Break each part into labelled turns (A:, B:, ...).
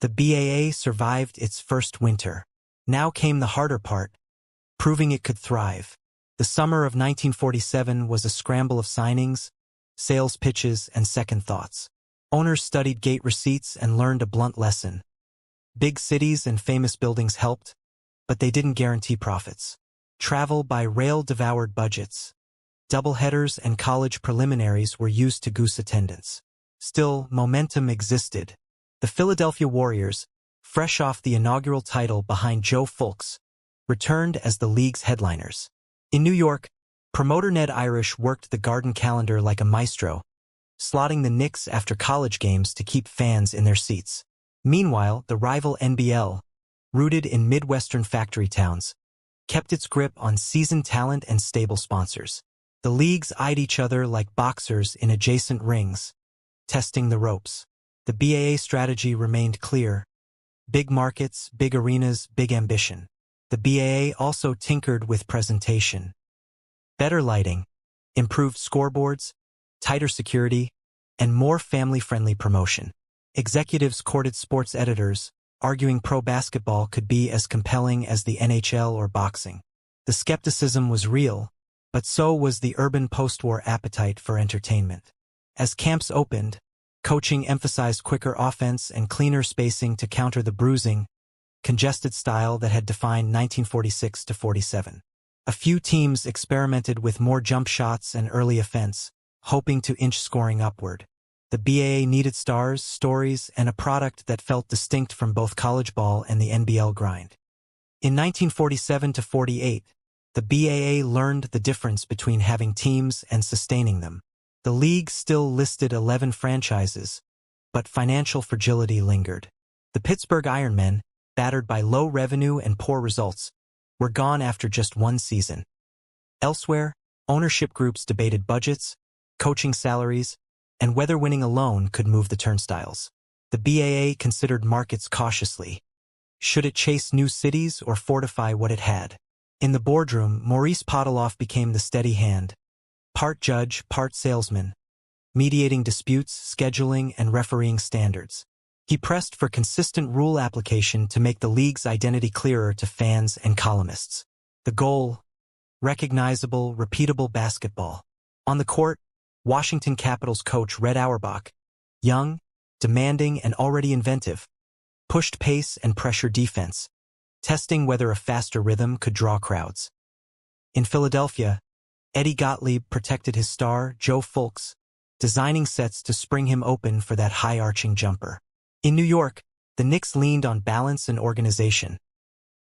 A: The BAA survived its first winter. Now came the harder part, proving it could thrive. The summer of 1947 was a scramble of signings, sales pitches, and second thoughts. Owners studied gate receipts and learned a blunt lesson. Big cities and famous buildings helped, but they didn't guarantee profits. Travel by rail devoured budgets. Doubleheaders and college preliminaries were used to goose attendance. Still, momentum existed. The Philadelphia Warriors, fresh off the inaugural title behind Joe Fulks, returned as the league's headliners. In New York, promoter Ned Irish worked the Garden calendar like a maestro, slotting the Knicks after college games to keep fans in their seats. Meanwhile, the rival NBL, rooted in Midwestern factory towns, kept its grip on seasoned talent and stable sponsors. The leagues eyed each other like boxers in adjacent rings, testing the ropes. The BAA strategy remained clear. Big markets, big arenas, big ambition. The BAA also tinkered with presentation. Better lighting, improved scoreboards, tighter security, and more family-friendly promotion. Executives courted sports editors, arguing pro basketball could be as compelling as the NHL or boxing. The skepticism was real, but so was the urban post-war appetite for entertainment. As camps opened, coaching emphasized quicker offense and cleaner spacing to counter the bruising, congested style that had defined 1946-47. A few teams experimented with more jump shots and early offense, hoping to inch scoring upward. The BAA needed stars, stories, and a product that felt distinct from both college ball and the NBL grind. In 1947-48, the BAA learned the difference between having teams and sustaining them. The league still listed 11 franchises, but financial fragility lingered. The Pittsburgh Ironmen, battered by low revenue and poor results, were gone after just one season. Elsewhere, ownership groups debated budgets, coaching salaries, and whether winning alone could move the turnstiles. The BAA considered markets cautiously. Should it chase new cities or fortify what it had? In the boardroom, Maurice Podoloff became the steady hand, part judge, part salesman, mediating disputes, scheduling, and refereeing standards. He pressed for consistent rule application to make the league's identity clearer to fans and columnists. The goal: recognizable, repeatable basketball. On the court, Washington Capitals coach Red Auerbach, young, demanding, and already inventive, pushed pace and pressure defense, testing whether a faster rhythm could draw crowds. In Philadelphia, Eddie Gottlieb protected his star, Joe Fulks, designing sets to spring him open for that high-arching jumper. In New York, the Knicks leaned on balance and organization.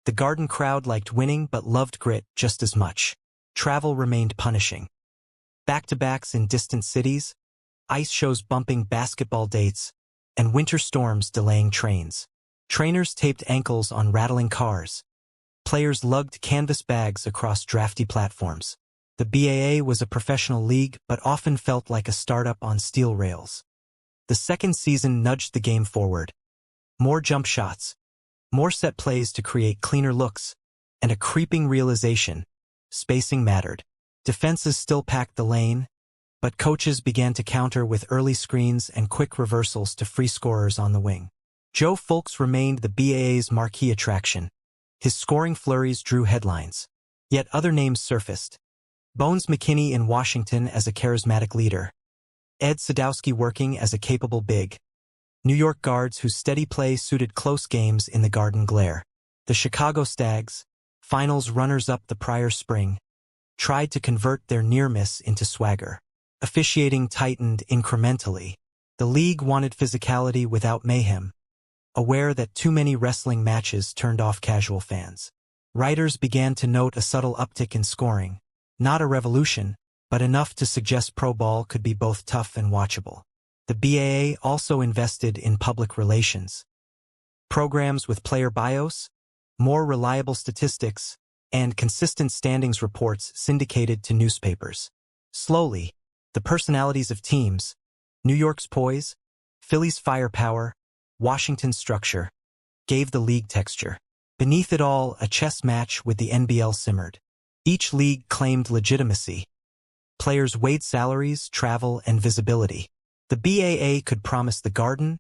A: The Garden crowd liked winning but loved grit just as much. Travel remained punishing. Back-to-backs in distant cities, ice shows bumping basketball dates, and winter storms delaying trains. Trainers taped ankles on rattling cars. Players lugged canvas bags across drafty platforms. The BAA was a professional league but often felt like a startup on steel rails. The second season nudged the game forward. More jump shots, more set plays to create cleaner looks, and a creeping realization: spacing mattered. Defenses still packed the lane, but coaches began to counter with early screens and quick reversals to free scorers on the wing. Joe Fulks remained the BAA's marquee attraction. His scoring flurries drew headlines. Yet other names surfaced. Bones McKinney in Washington as a charismatic leader. Ed Sadowski working as a capable big. New York guards whose steady play suited close games in the Garden glare. The Chicago Stags, finals runners-up the prior spring, tried to convert their near-miss into swagger. Officiating tightened incrementally. The league wanted physicality without mayhem, aware that too many wrestling matches turned off casual fans. Writers began to note a subtle uptick in scoring. Not a revolution, but enough to suggest pro ball could be both tough and watchable. The BAA also invested in public relations. Programs with player bios, more reliable statistics, and consistent standings reports syndicated to newspapers. Slowly, the personalities of teams, New York's poise, Philly's firepower, Washington's structure, gave the league texture. Beneath it all, a chess match with the NBL simmered. Each league claimed legitimacy. Players weighed salaries, travel, and visibility. The BAA could promise the Garden,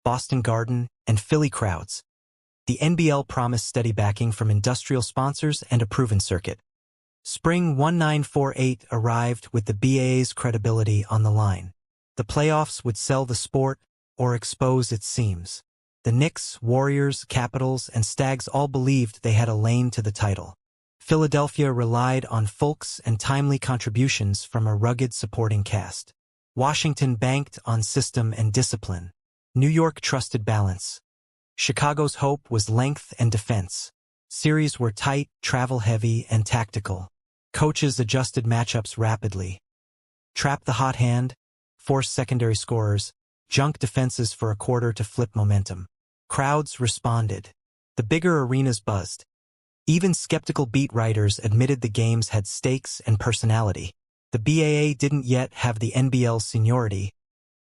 A: Boston Garden, and Philly crowds. The NBL promised steady backing from industrial sponsors and a proven circuit. Spring 1948 arrived with the BAA's credibility on the line. The playoffs would sell the sport or expose its seams. The Knicks, Warriors, Capitals, and Stags all believed they had a lane to the title. Philadelphia relied on Fulks and timely contributions from a rugged supporting cast. Washington banked on system and discipline. New York trusted balance. Chicago's hope was length and defense. Series were tight, travel-heavy, and tactical. Coaches adjusted matchups rapidly. Trap the hot hand, force secondary scorers, junk defenses for a quarter to flip momentum. Crowds responded. The bigger arenas buzzed. Even skeptical beat writers admitted the games had stakes and personality. The BAA didn't yet have the NBL's seniority,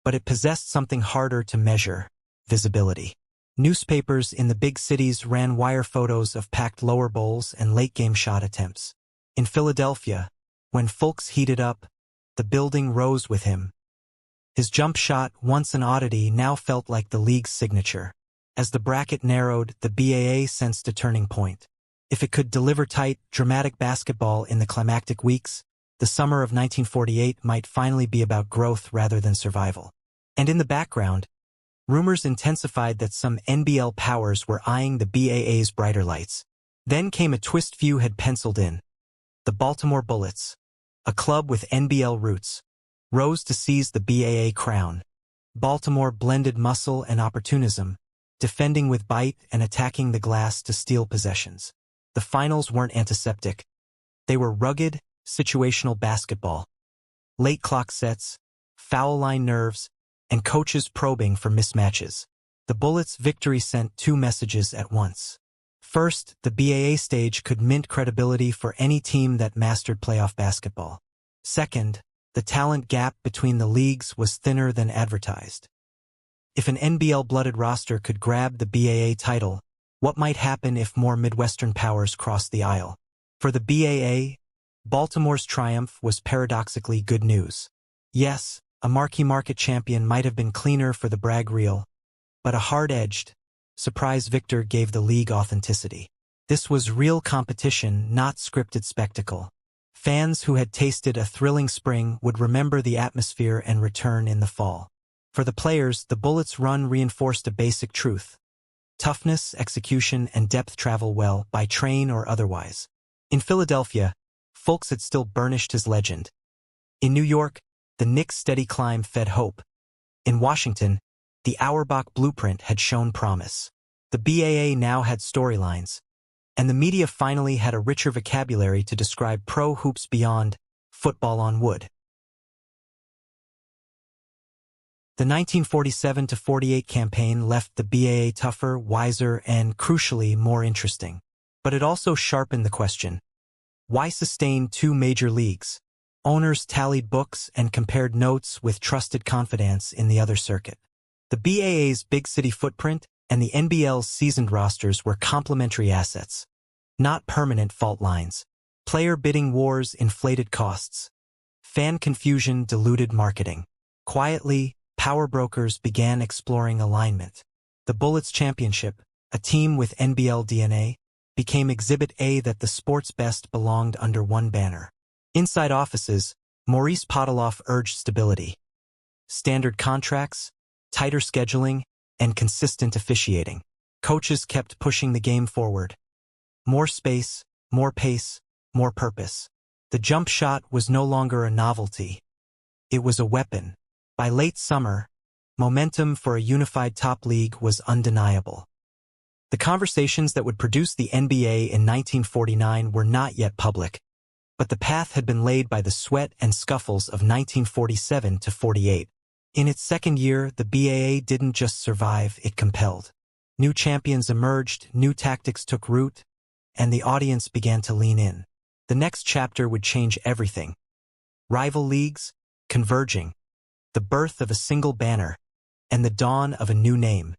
A: but it possessed something harder to measure: visibility. Newspapers in the big cities ran wire photos of packed lower bowls and late-game shot attempts. In Philadelphia, when Fulks heated up, the building rose with him. His jump shot, once an oddity, now felt like the league's signature. As the bracket narrowed, the BAA sensed a turning point. If it could deliver tight, dramatic basketball in the climactic weeks, the summer of 1948 might finally be about growth rather than survival. And in the background, rumors intensified that some NBL powers were eyeing the BAA's brighter lights. Then came a twist few had penciled in. The Baltimore Bullets, a club with NBL roots, rose to seize the BAA crown. Baltimore blended muscle and opportunism, defending with bite and attacking the glass to steal possessions. The finals weren't antiseptic. They were rugged, situational basketball. Late clock sets, foul line nerves, and coaches probing for mismatches. The Bullets' victory sent two messages at once. First, the BAA stage could mint credibility for any team that mastered playoff basketball. Second, the talent gap between the leagues was thinner than advertised. If an NBL-blooded roster could grab the BAA title, what might happen if more Midwestern powers crossed the aisle? For the BAA, Baltimore's triumph was paradoxically good news. Yes, a marquee market champion might have been cleaner for the brag reel, but a hard-edged, surprise victor gave the league authenticity. This was real competition, not scripted spectacle. Fans who had tasted a thrilling spring would remember the atmosphere and return in the fall. For the players, the Bullets' run reinforced a basic truth: toughness, execution, and depth travel well, by train or otherwise. In Philadelphia, Fulks had still burnished his legend. In New York, the Knicks' steady climb fed hope. In Washington, the Auerbach blueprint had shown promise. The BAA now had storylines, and the media finally had a richer vocabulary to describe pro hoops beyond football on wood. The 1947-48 campaign left the BAA tougher, wiser, and, crucially, more interesting. But it also sharpened the question: why sustain two major leagues? Owners tallied books and compared notes with trusted confidants in the other circuit. The BAA's big city footprint and the NBL's seasoned rosters were complementary assets, not permanent fault lines. Player bidding wars inflated costs. Fan confusion diluted marketing. Quietly, power brokers began exploring alignment. The Bullets Championship, a team with NBL DNA, became Exhibit A that the sport's best belonged under one banner. Inside offices, Maurice Podoloff urged stability. Standard contracts, tighter scheduling, and consistent officiating. Coaches kept pushing the game forward. More space, more pace, more purpose. The jump shot was no longer a novelty. It was a weapon. By late summer, momentum for a unified top league was undeniable. The conversations that would produce the NBA in 1949 were not yet public, but the path had been laid by the sweat and scuffles of 1947-48. In its second year, the BAA didn't just survive, it compelled. New champions emerged, new tactics took root, and the audience began to lean in. The next chapter would change everything. Rival leagues, converging, the birth of a single banner, and the dawn of a new name.